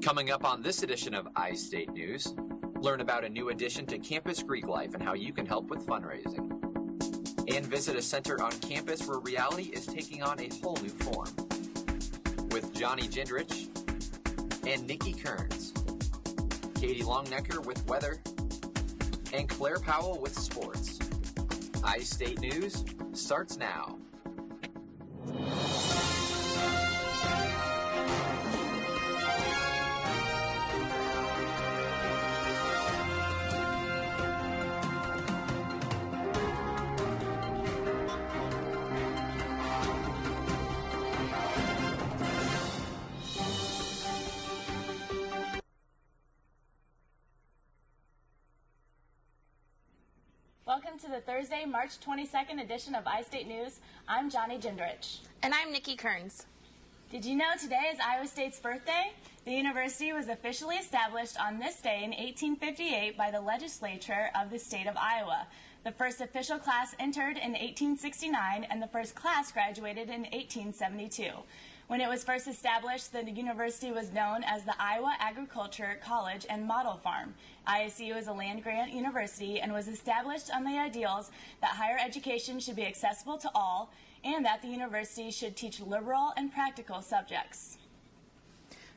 Coming up on this edition of iState News, learn about a new addition to Campus Greek Life and how you can help with fundraising. And visit a center on campus where reality is taking on a whole new form. With Johnny Jindrich and Nikki Kearns, Katie Longnecker with weather, and Claire Powell with sports. iState News starts now. Welcome to the Thursday, March 22nd edition of iState News. I'm Johnny Jindrich. And I'm Nikki Kearns. Did you know today is Iowa State's birthday? The university was officially established on this day in 1858 by the legislature of the state of Iowa. The first official class entered in 1869 and the first class graduated in 1872. When it was first established, the university was known as the Iowa Agriculture College and Model Farm. ISU is a land-grant university and was established on the ideals that higher education should be accessible to all and that the university should teach liberal and practical subjects.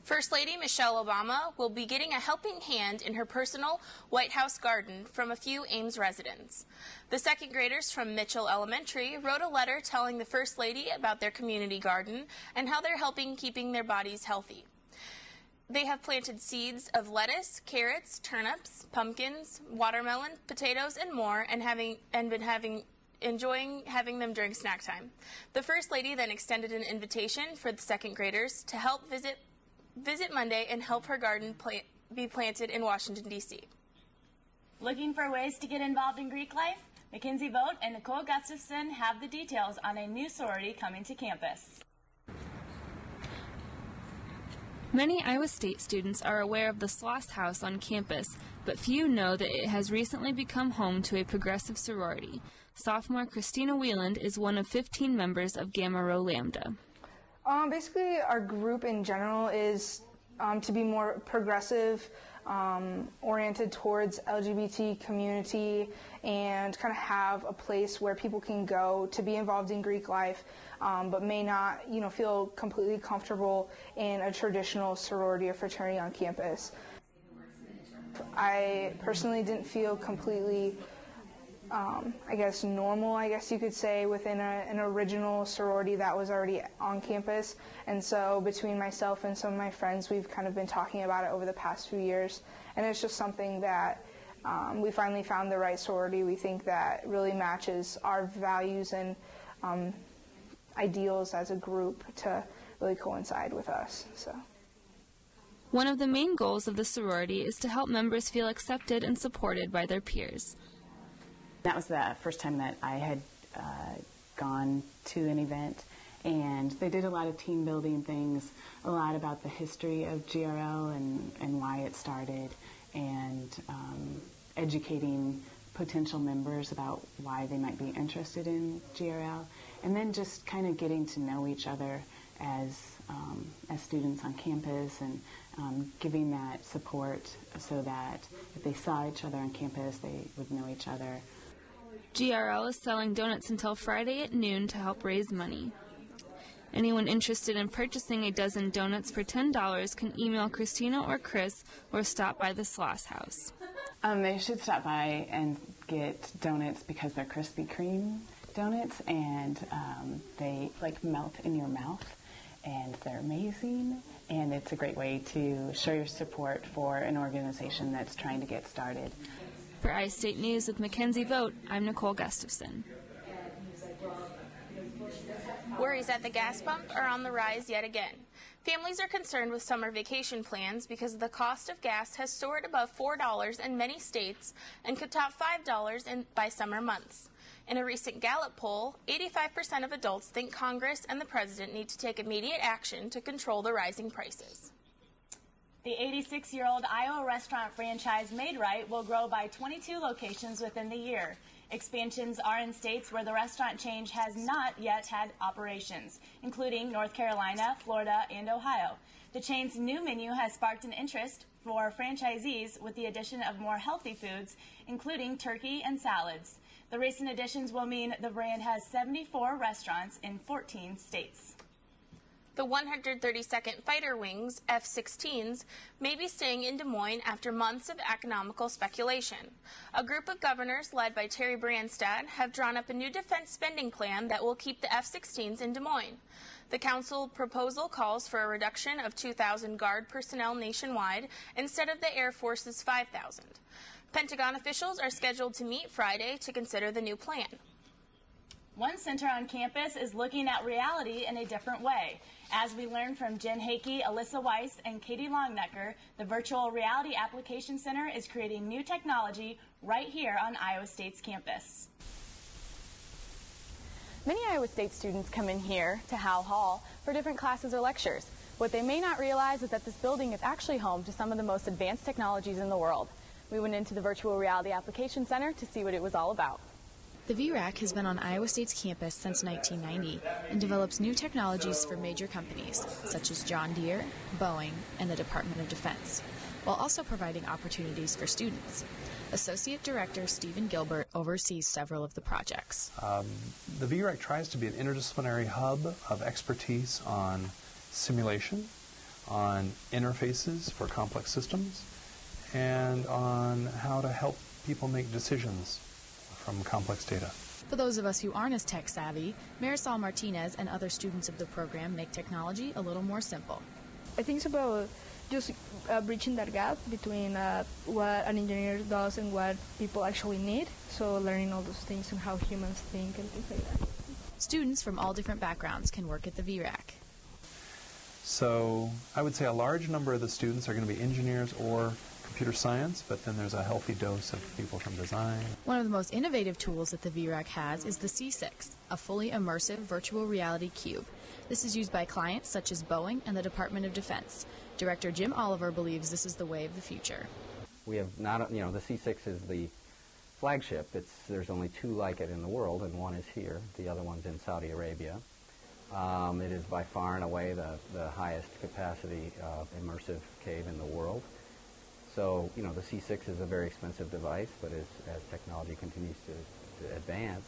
First Lady Michelle Obama will be getting a helping hand in her personal White House garden from a few Ames residents. The second graders from Mitchell Elementary wrote a letter telling the First Lady about their community garden and how they're helping keeping their bodies healthy. They have planted seeds of lettuce, carrots, turnips, pumpkins, watermelon, potatoes, and more, and been enjoying having them during snack time. The First Lady then extended an invitation for the second graders to help visit Monday and help her garden be planted in Washington, D.C. Looking for ways to get involved in Greek life? Mackenzie Vogt and Nicole Gustafson have the details on a new sorority coming to campus. Many Iowa State students are aware of the Sloss House on campus, but few know that it has recently become home to a progressive sorority. Sophomore Christina Wieland is one of 15 members of Gamma Rho Lambda. Basically, our group in general is to be more progressive, oriented towards LGBT community, and kind of have a place where people can go to be involved in Greek life, but may not, feel completely comfortable in a traditional sorority or fraternity on campus. I personally didn't feel completely normal, you could say, within an original sorority that was already on campus. And so between myself and some of my friends, we've kind of been talking about it over the past few years. And it's just something that we finally found the right sorority we think that really matches our values and ideals as a group to really coincide with us. So. One of the main goals of the sorority is to help members feel accepted and supported by their peers. That was the first time that I had gone to an event, and they did a lot of team building things, a lot about the history of GRL and why it started, and educating potential members about why they might be interested in GRL, and then just kind of getting to know each other as students on campus, and giving that support so that if they saw each other on campus, they would know each other. GRL is selling donuts until Friday at noon to help raise money. Anyone interested in purchasing a dozen donuts for $10 can email Christina or Chris or stop by the Sloss House. They should stop by and get donuts because they're Krispy Kreme donuts, and they melt in your mouth, and they're amazing, and it's a great way to show your support for an organization that's trying to get started. For iState News with Mackenzie Vogt, I'm Nicole Gustafson. Worries at the gas pump are on the rise yet again. Families are concerned with summer vacation plans because the cost of gas has soared above $4 in many states and could top $5 by summer months. In a recent Gallup poll, 85% of adults think Congress and the President need to take immediate action to control the rising prices. The 86-year-old Iowa restaurant franchise Made Right will grow by 22 locations within the year. Expansions are in states where the restaurant chain has not yet had operations, including North Carolina, Florida, and Ohio. The chain's new menu has sparked an interest for franchisees with the addition of more healthy foods, including turkey and salads. The recent additions will mean the brand has 74 restaurants in 14 states. The 132nd Fighter Wings, F-16s, may be staying in Des Moines after months of economical speculation. A group of governors led by Terry Branstad have drawn up a new defense spending plan that will keep the F-16s in Des Moines. The council proposal calls for a reduction of 2,000 Guard personnel nationwide instead of the Air Force's 5,000. Pentagon officials are scheduled to meet Friday to consider the new plan. One center on campus is looking at reality in a different way. As we learned from Jen Hakey, Alyssa Weiss, and Katie Longnecker, the Virtual Reality Application Center is creating new technology right here on Iowa State's campus. Many Iowa State students come in here to Howe Hall for different classes or lectures. What they may not realize is that this building is actually home to some of the most advanced technologies in the world. We went into the Virtual Reality Application Center to see what it was all about. The VRAC has been on Iowa State's campus since 1990 and develops new technologies for major companies such as John Deere, Boeing, and the Department of Defense, while also providing opportunities for students. Associate Director Stephen Gilbert oversees several of the projects. The VRAC tries to be an interdisciplinary hub of expertise on simulation, on interfaces for complex systems, and on how to help people make decisions from complex data. For those of us who aren't as tech savvy, Marisol Martinez and other students of the program make technology a little more simple. I think it's about just bridging that gap between what an engineer does and what people actually need. So learning all those things and how humans think and things like that. Students from all different backgrounds can work at the VRAC. So I would say a large number of the students are going to be engineers or computer science, but then there's a healthy dose of people from design. One of the most innovative tools that the VRAC has is the C6, a fully immersive virtual reality cube. This is used by clients such as Boeing and the Department of Defense. Director Jim Oliver believes this is the way of the future. We have not, the C6 is the flagship. There's only two like it in the world, and one is here. The other one's in Saudi Arabia. It is by far and away the highest capacity immersive cave in the world. So, the C6 is a very expensive device, but as technology continues to advance,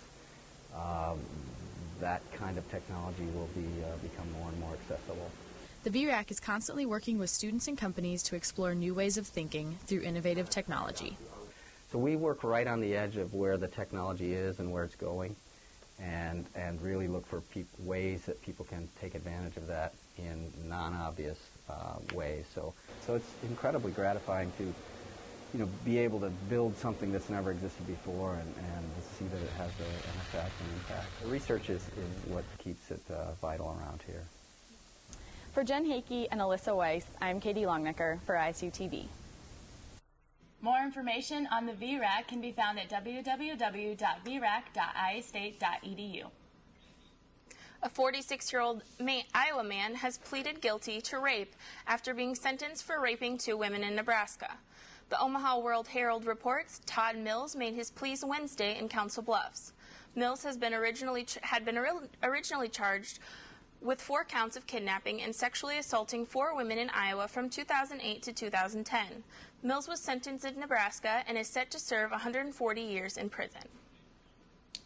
that kind of technology will become more and more accessible. The VRAC is constantly working with students and companies to explore new ways of thinking through innovative technology. So we work right on the edge of where the technology is and where it's going, and really look for ways that people can take advantage of that in non-obvious ways. So it's incredibly gratifying to be able to build something that's never existed before and to see that it has an effect and impact. The research is what keeps it vital around here. For Jen Hakey and Alyssa Weiss, I'm Katie Longnecker for ISU TV. More information on the VRAC can be found at www.vrac.iastate.edu. A 46-year-old Iowa man has pleaded guilty to rape after being sentenced for raping 2 women in Nebraska. The Omaha World Herald reports Todd Mills made his pleas Wednesday in Council Bluffs. Mills had been originally charged with 4 counts of kidnapping and sexually assaulting 4 women in Iowa from 2008 to 2010. Mills was sentenced in Nebraska and is set to serve 140 years in prison.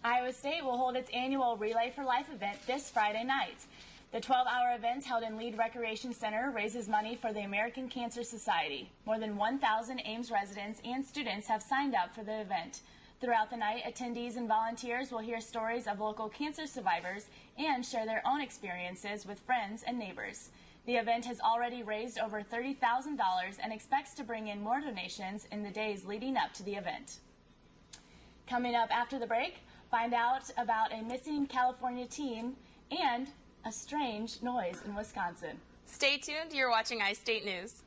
Iowa State will hold its annual Relay for Life event this Friday night. The 12-hour event held in Lead Recreation Center raises money for the American Cancer Society. More than 1,000 Ames residents and students have signed up for the event. Throughout the night, attendees and volunteers will hear stories of local cancer survivors and share their own experiences with friends and neighbors. The event has already raised over $30,000 and expects to bring in more donations in the days leading up to the event. Coming up after the break, find out about a missing California teen and a strange noise in Wisconsin. Stay tuned, you're watching iState News.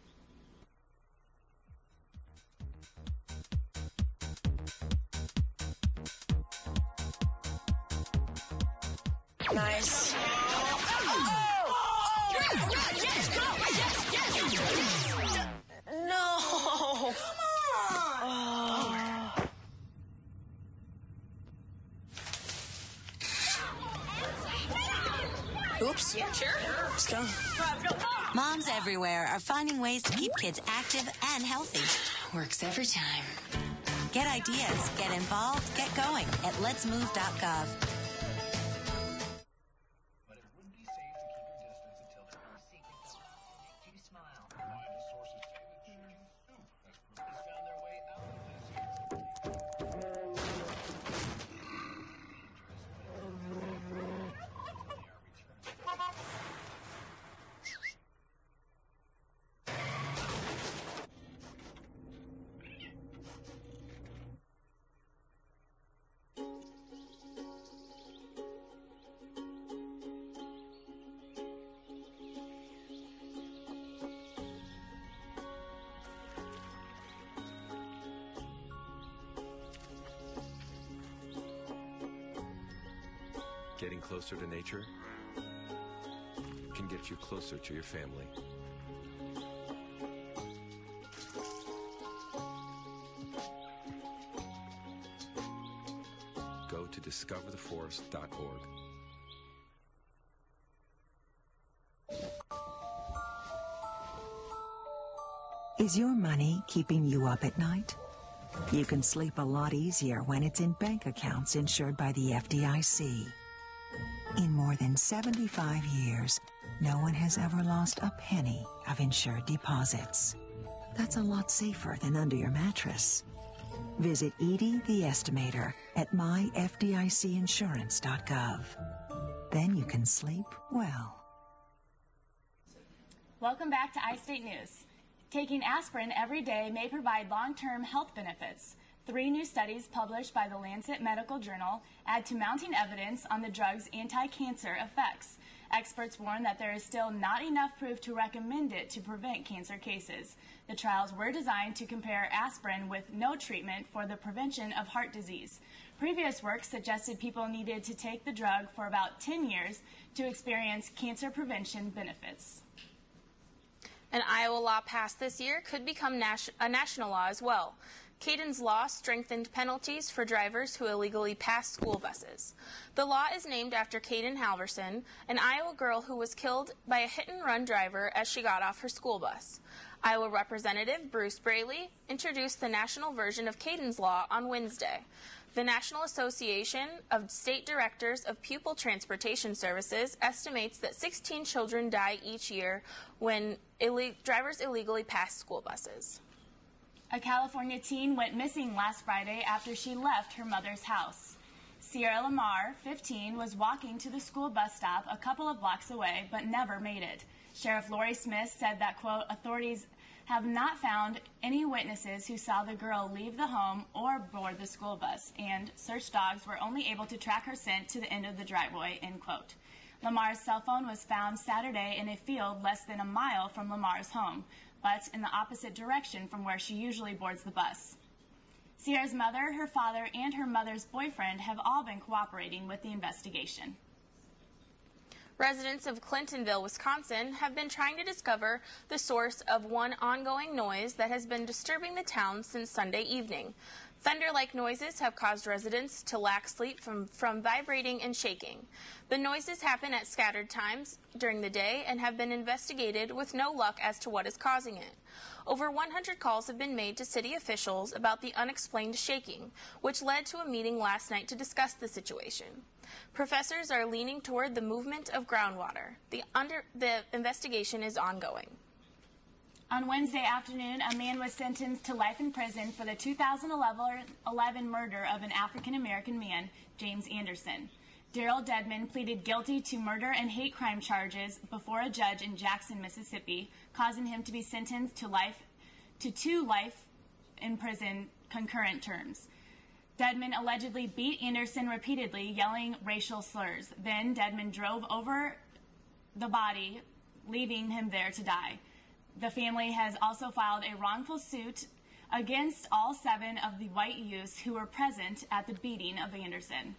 Nice. No. Come on. Oops. Yeah, sure. Let's go. Moms everywhere are finding ways to keep kids active and healthy. Works every time. Get ideas, get involved, get going at letsmove.gov. Getting closer to nature can get you closer to your family. Go to discovertheforest.org. Is your money keeping you up at night? You can sleep a lot easier when it's in bank accounts insured by the FDIC. In more than 75 years, no one has ever lost a penny of insured deposits. That's a lot safer than under your mattress. Visit Edie the Estimator at myfdicinsurance.gov. Then you can sleep well. Welcome back to iState News. Taking aspirin every day may provide long-term health benefits. 3 new studies published by the Lancet Medical Journal add to mounting evidence on the drug's anti-cancer effects. Experts warn that there is still not enough proof to recommend it to prevent cancer cases. The trials were designed to compare aspirin with no treatment for the prevention of heart disease. Previous work suggested people needed to take the drug for about 10 years to experience cancer prevention benefits. An Iowa law passed this year could become a national law as well. Caden's Law strengthened penalties for drivers who illegally pass school buses. The law is named after Caden Halverson, an Iowa girl who was killed by a hit-and-run driver as she got off her school bus. Iowa Representative Bruce Braley introduced the national version of Caden's Law on Wednesday. The National Association of State Directors of Pupil Transportation Services estimates that 16 children die each year when drivers illegally pass school buses. A California teen went missing last Friday after she left her mother's house. Sierra Lamar, 15, was walking to the school bus stop a couple of blocks away, but never made it. Sheriff Lori Smith said that, quote, authorities have not found any witnesses who saw the girl leave the home or board the school bus, and search dogs were only able to track her scent to the end of the driveway, end quote. Lamar's cell phone was found Saturday in a field less than a mile from Lamar's home, but in the opposite direction from where she usually boards the bus. Sierra's mother, her father, and her mother's boyfriend have all been cooperating with the investigation. Residents of Clintonville, Wisconsin, have been trying to discover the source of one ongoing noise that has been disturbing the town since Sunday evening. Thunder-like noises have caused residents to lack sleep from vibrating and shaking. The noises happen at scattered times during the day and have been investigated with no luck as to what is causing it. Over 100 calls have been made to city officials about the unexplained shaking, which led to a meeting last night to discuss the situation. Professors are leaning toward the movement of groundwater. The investigation is ongoing. On Wednesday afternoon, a man was sentenced to life in prison for the 2011 murder of an African-American man, James Anderson. Daryl Dedman pleaded guilty to murder and hate crime charges before a judge in Jackson, Mississippi, causing him to be sentenced to 2 life in prison concurrent terms. Dedman allegedly beat Anderson repeatedly, yelling racial slurs. Then Dedman drove over the body, leaving him there to die. The family has also filed a wrongful suit against all 7 of the white youths who were present at the beating of Anderson.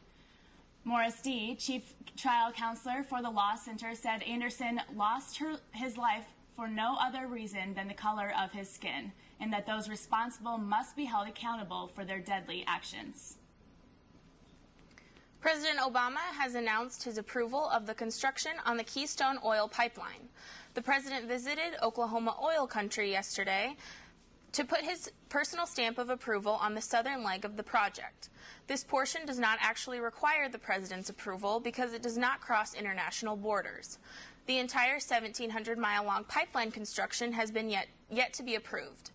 Morris D., chief trial counselor for the Law Center, said Anderson lost his life for no other reason than the color of his skin, and that those responsible must be held accountable for their deadly actions. President Obama has announced his approval of the construction on the Keystone Oil Pipeline. The president visited Oklahoma oil country yesterday to put his personal stamp of approval on the southern leg of the project. This portion does not actually require the president's approval because it does not cross international borders. The entire 1,700-mile-long pipeline construction has been yet to be approved.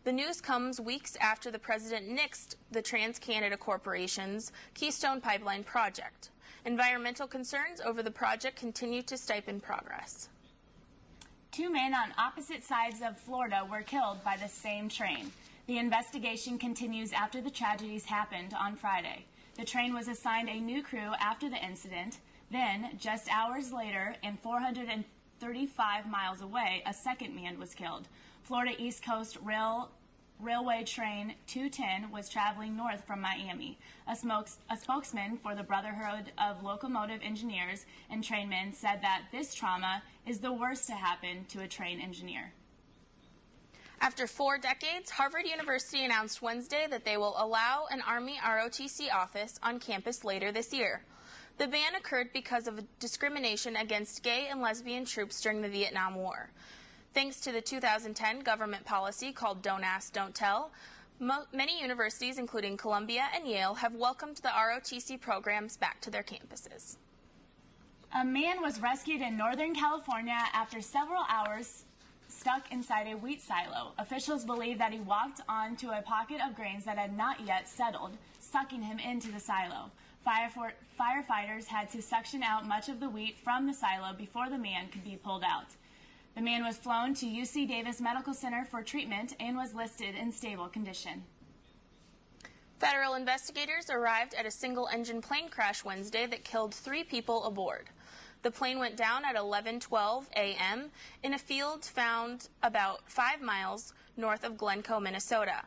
The news comes weeks after the president nixed the TransCanada Corporation's Keystone Pipeline project. Environmental concerns over the project continue to stymie progress. 2 men on opposite sides of Florida were killed by the same train. The investigation continues after the tragedies happened on Friday. The train was assigned a new crew after the incident. Then, just hours later, and 435 miles away, a second man was killed. Florida East Coast Railway Train 210 was traveling north from Miami. A spokesman for the Brotherhood of Locomotive Engineers and Trainmen said that this trauma is the worst to happen to a train engineer. After 4 decades, Harvard University announced Wednesday that they will allow an Army ROTC office on campus later this year. The ban occurred because of discrimination against gay and lesbian troops during the Vietnam War. Thanks to the 2010 government policy called Don't Ask, Don't Tell, many universities, including Columbia and Yale, have welcomed the ROTC programs back to their campuses. A man was rescued in Northern California after several hours stuck inside a wheat silo. Officials believe that he walked onto a pocket of grains that had not yet settled, sucking him into the silo. Firefighters had to suction out much of the wheat from the silo before the man could be pulled out. The man was flown to UC Davis Medical Center for treatment and was listed in stable condition. Federal investigators arrived at a single-engine plane crash Wednesday that killed 3 people aboard. The plane went down at 11:12 a.m. in a field found about 5 miles north of Glencoe, Minnesota.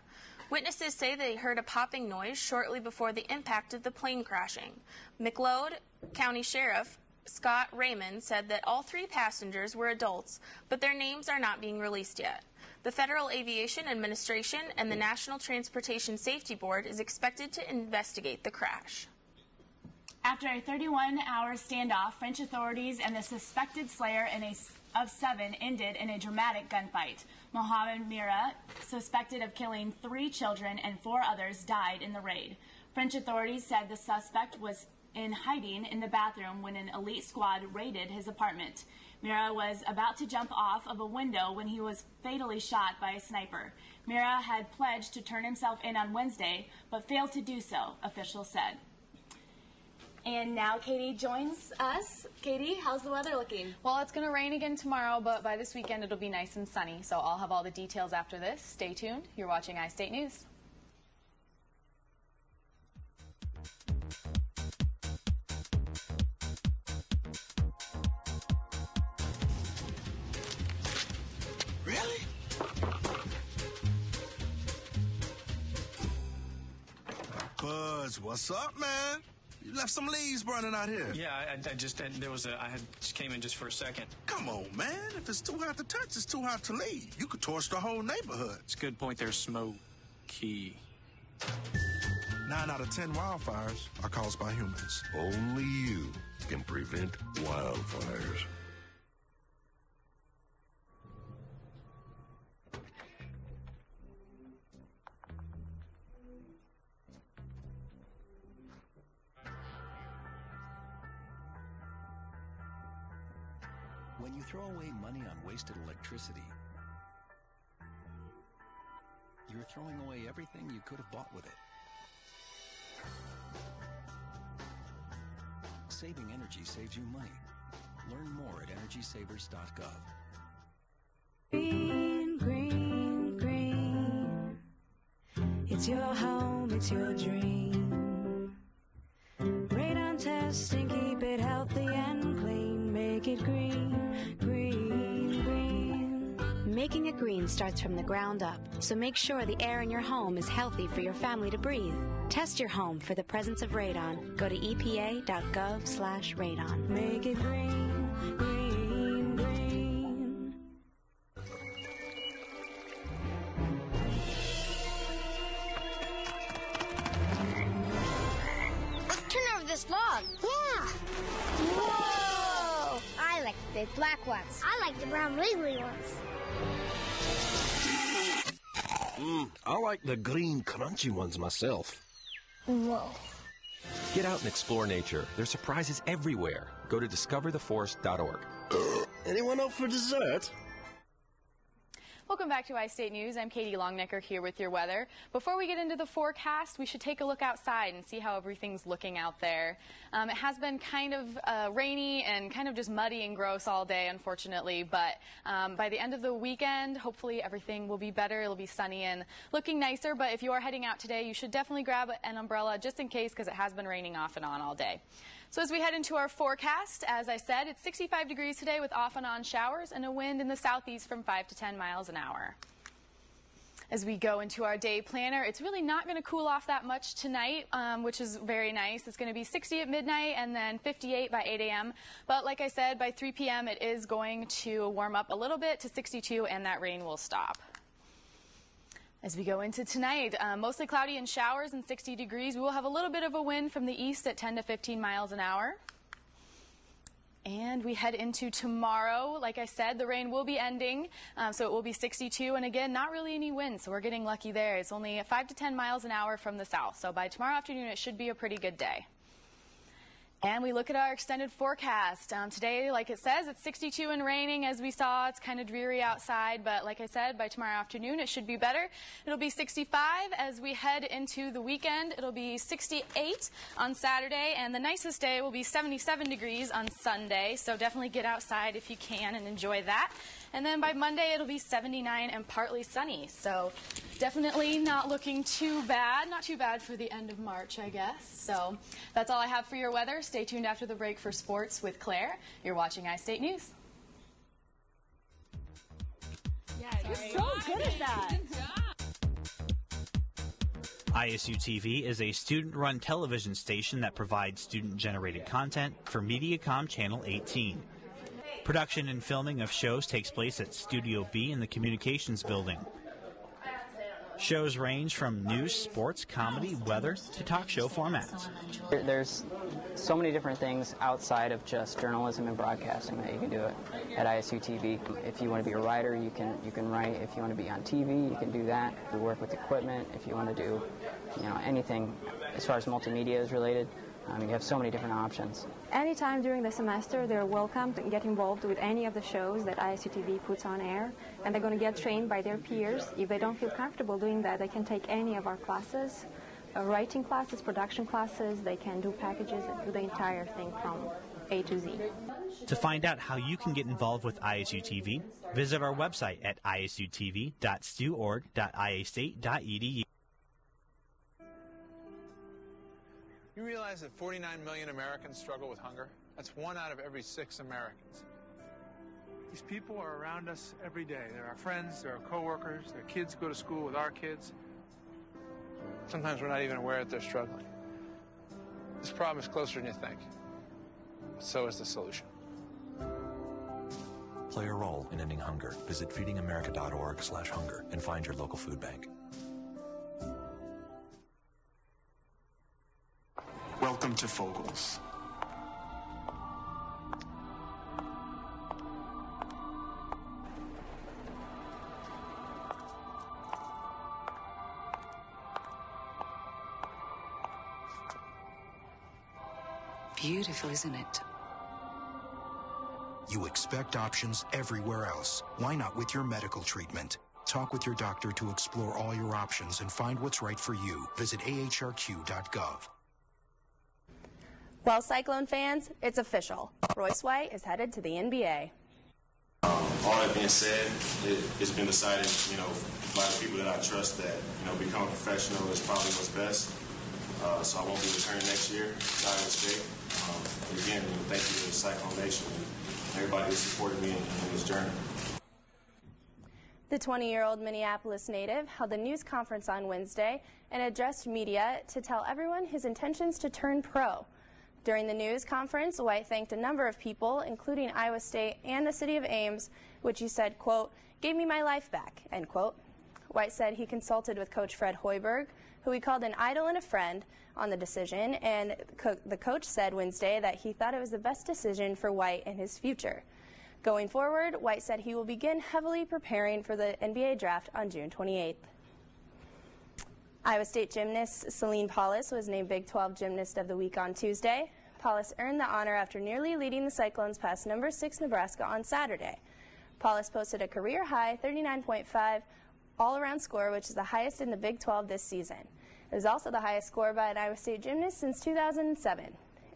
Witnesses say they heard a popping noise shortly before the impact of the plane crashing. McLeod County Sheriff Scott Raymond said that all 3 passengers were adults, but their names are not being released yet. The Federal Aviation Administration and the National Transportation Safety Board is expected to investigate the crash. After a 31-hour standoff, French authorities and the suspected slayer of 7 ended in a dramatic gunfight. Mohamed Mira, suspected of killing 3 children and 4 others, died in the raid. French authorities said the suspect was in hiding in the bathroom when an elite squad raided his apartment. Mira was about to jump off of a window when he was fatally shot by a sniper. Mira had pledged to turn himself in on Wednesday, but failed to do so, officials said. And now Katie joins us. Katie, how's the weather looking? Well, it's going to rain again tomorrow, but by this weekend it'll be nice and sunny. So I'll have all the details after this. Stay tuned. You're watching iState News. Really? Buzz, what's up, man? You left some leaves burning out here. Yeah, I just came in just for a second. Come on, man. If it's too hot to touch, it's too hot to leave. You could torch the whole neighborhood. It's a good point. There's smoky. 9 out of 10 wildfires are caused by humans. Only you can prevent wildfires. When you throw away money on wasted electricity, you're throwing away everything you could have bought with it. Saving energy saves you money. Learn more at energysavers.gov. Green, green, green. It's your home, it's your dream. Radon testing, keep it healthy and clean. Make it green, green, green. Making it green starts from the ground up, so make sure the air in your home is healthy for your family to breathe. Test your home for the presence of radon. Go to epa.gov/radon. Make it green, green, green. Let's turn over this log. Yeah. Whoa! I like this. State's black ones. I like the brown wiggly ones. I like the green crunchy ones myself. Whoa. Get out and explore nature. There's surprises everywhere. Go to discovertheforest.org. Anyone up for dessert? Welcome back to iState News. I'm Katie Longnecker here with your weather. Before we get into the forecast, we should take a look outside and see how everything's looking out there. It has been kind of rainy and kind of just muddy and gross all day, unfortunately, but by the end of the weekend, hopefully everything will be better. It'll be sunny and looking nicer, but if you are heading out today, you should definitely grab an umbrella just in case, because it has been raining off and on all day. So as we head into our forecast, as I said, it's 65 degrees today with off and on showers and a wind in the southeast from 5 to 10 miles an hour. As we go into our day planner, it's really not going to cool off that much tonight, which is very nice. It's going to be 60 at midnight and then 58 by 8 a.m. But like I said, by 3 p.m. it is going to warm up a little bit to 62, and that rain will stop. As we go into tonight, mostly cloudy and showers and 60 degrees. We will have a little bit of a wind from the east at 10 to 15 miles an hour. And we head into tomorrow. Like I said, the rain will be ending, so it will be 62. And again, not really any wind, so we're getting lucky there. It's only 5 to 10 miles an hour from the south. So by tomorrow afternoon, it should be a pretty good day. And we look at our extended forecast. Today, like it says, it's 62 and raining. As we saw, it's kind of dreary outside, but like I said, by tomorrow afternoon, it should be better. It'll be 65 as we head into the weekend. It'll be 68 on Saturday, and the nicest day will be 77 degrees on Sunday, so definitely get outside if you can and enjoy that. And then by Monday, it'll be 79 and partly sunny. So definitely not looking too bad. Not too bad for the end of March, I guess. So that's all I have for your weather. Stay tuned after the break for sports with Claire. You're watching iState News. Yeah, you're so good at that. ISU TV is a student-run television station that provides student-generated content for Mediacom Channel 18. Production and filming of shows takes place at Studio B in the Communications Building. Shows range from news, sports, comedy, weather, to talk show formats. There's so many different things outside of just journalism and broadcasting that you can do it at ISU TV. If you want to be a writer, you can write. If you want to be on TV, you can do that. We work with equipment. If you want to do, anything as far as multimedia is related, you have so many different options. Anytime during the semester, they're welcome to get involved with any of the shows that ISU TV puts on air, and they're going to get trained by their peers. If they don't feel comfortable doing that, they can take any of our classes, writing classes, production classes. They can do packages and do the entire thing from A to Z. To find out how you can get involved with ISU TV, visit our website at isutv.stu.org.iastate.edu. You realize that 49 million Americans struggle with hunger? That's 1 out of every 6 Americans. These people are around us every day. They're our friends, they're our coworkers, their kids go to school with our kids. Sometimes we're not even aware that they're struggling. This problem is closer than you think. So is the solution. Play a role in ending hunger. Visit feedingamerica.org/hunger and find your local food bank. Welcome to Fogel's. Beautiful, isn't it? You expect options everywhere else. Why not with your medical treatment? Talk with your doctor to explore all your options and find what's right for you. Visit ahrq.gov. Well, Cyclone fans, it's official. Royce White is headed to the NBA. All that being said, it's been decided, by the people that I trust that, becoming a professional is probably what's best. So I won't be returning next year. Iowa State. Again, thank you to the Cyclone Nation and everybody who supported me in this journey. The 20-year-old Minneapolis native held a news conference on Wednesday and addressed media to tell everyone his intentions to turn pro. During the news conference, White thanked a number of people, including Iowa State and the city of Ames, which he said, quote, gave me my life back, end quote. White said he consulted with Coach Fred Hoiberg, who he called an idol and a friend, on the decision, and the coach said Wednesday that he thought it was the best decision for White and his future. Going forward, White said he will begin heavily preparing for the NBA draft on June 28th. Iowa State gymnast Celine Paulus was named Big 12 Gymnast of the Week on Tuesday. Paulus earned the honor after nearly leading the Cyclones past number 6 Nebraska on Saturday. Paulus posted a career-high 39.5 all-around score, which is the highest in the Big 12 this season. It was also the highest score by an Iowa State gymnast since 2007.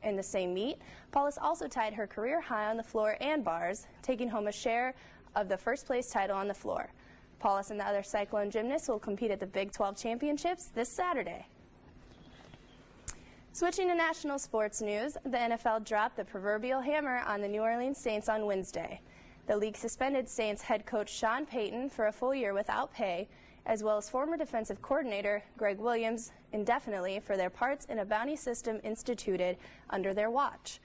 In the same meet, Paulus also tied her career high on the floor and bars, taking home a share of the first-place title on the floor. Paulus and the other Cyclone gymnasts will compete at the Big 12 Championships this Saturday. Switching to national sports news, the NFL dropped the proverbial hammer on the New Orleans Saints on Wednesday. The league suspended Saints head coach Sean Payton for a full year without pay, as well as former defensive coordinator Greg Williams indefinitely for their parts in a bounty system instituted under their watch.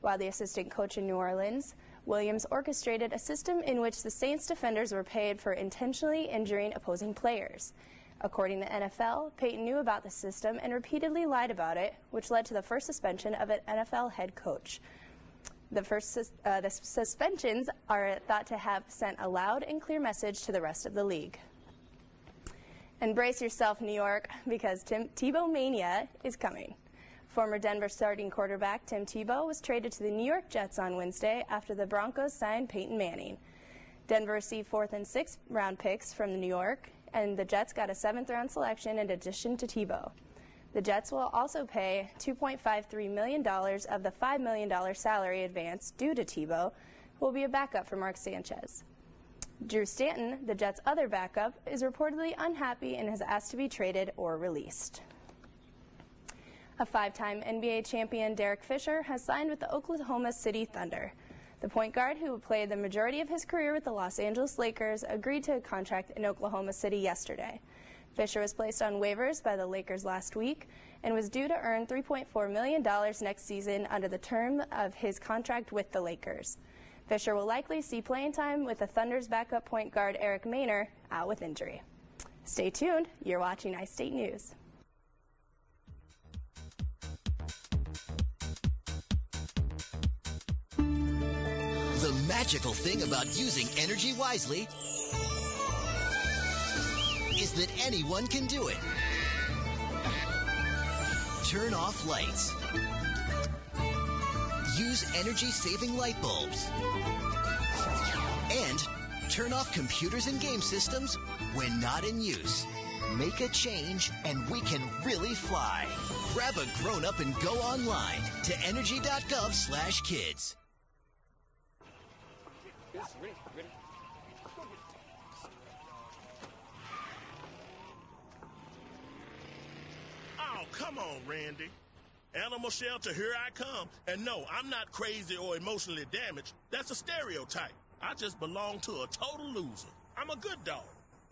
While the assistant coach in New Orleans, Williams orchestrated a system in which the Saints defenders were paid for intentionally injuring opposing players. According to the NFL, Payton knew about the system and repeatedly lied about it, which led to the first suspension of an NFL head coach. The suspensions are thought to have sent a loud and clear message to the rest of the league. And brace yourself, New York, because Tebow Mania is coming. Former Denver starting quarterback Tim Tebow was traded to the New York Jets on Wednesday after the Broncos signed Peyton Manning. Denver received 4th and 6th round picks from New York, and the Jets got a 7th round selection in addition to Tebow. The Jets will also pay $2.53 million of the $5 million salary advance due to Tebow, who will be a backup for Mark Sanchez. Drew Stanton, the Jets' other backup, is reportedly unhappy and has asked to be traded or released. A 5-time NBA champion Derek Fisher has signed with the Oklahoma City Thunder. The point guard, who played the majority of his career with the Los Angeles Lakers, agreed to a contract in Oklahoma City yesterday. Fisher was placed on waivers by the Lakers last week and was due to earn $3.4 million next season under the term of his contract with the Lakers. Fisher will likely see playing time with the Thunder's backup point guard Eric Maynor out with injury. Stay tuned. You're watching iState News. The magical thing about using energy wisely is that anyone can do it. Turn off lights. Use energy-saving light bulbs. And turn off computers and game systems when not in use. Make a change and we can really fly. Grab a grown-up and go online to energy.gov/kids. Oh, come on, Randy. Animal shelter, here I come. And no, I'm not crazy or emotionally damaged. That's a stereotype. I just belong to a total loser. I'm a good dog.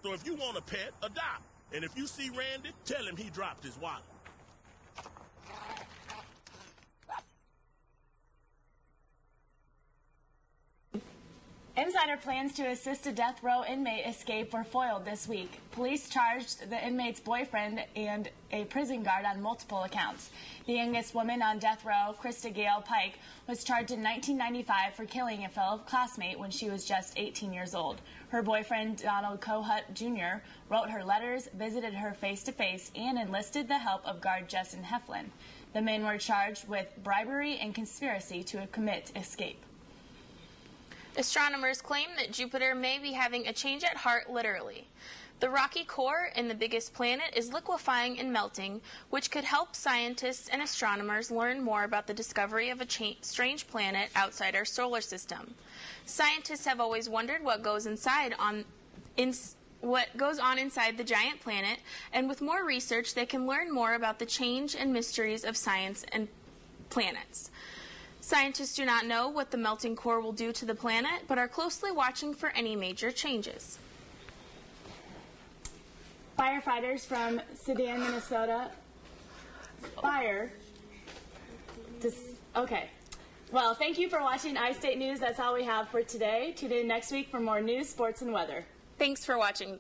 So if you want a pet, adopt. And if you see Randy, tell him he dropped his wallet. Insider plans to assist a death row inmate escape were foiled this week. Police charged the inmate's boyfriend and a prison guard on multiple accounts. The youngest woman on death row, Krista Gale Pike, was charged in 1995 for killing a fellow classmate when she was just 18 years old. Her boyfriend, Donald Kohut Jr., wrote her letters, visited her face-to-face, and enlisted the help of guard Justin Heflin. The men were charged with bribery and conspiracy to commit escape. Astronomers claim that Jupiter may be having a change at heart, literally. The rocky core in the biggest planet is liquefying and melting, which could help scientists and astronomers learn more about the discovery of a strange planet outside our solar system. Scientists have always wondered what goes on inside the giant planet, and with more research, they can learn more about the change and mysteries of science and planets. Scientists do not know what the melting core will do to the planet, but are closely watching for any major changes. Firefighters from Sedan, Minnesota. Okay. Well, thank you for watching iState News. That's all we have for today. Tune in next week for more news, sports, and weather. Thanks for watching.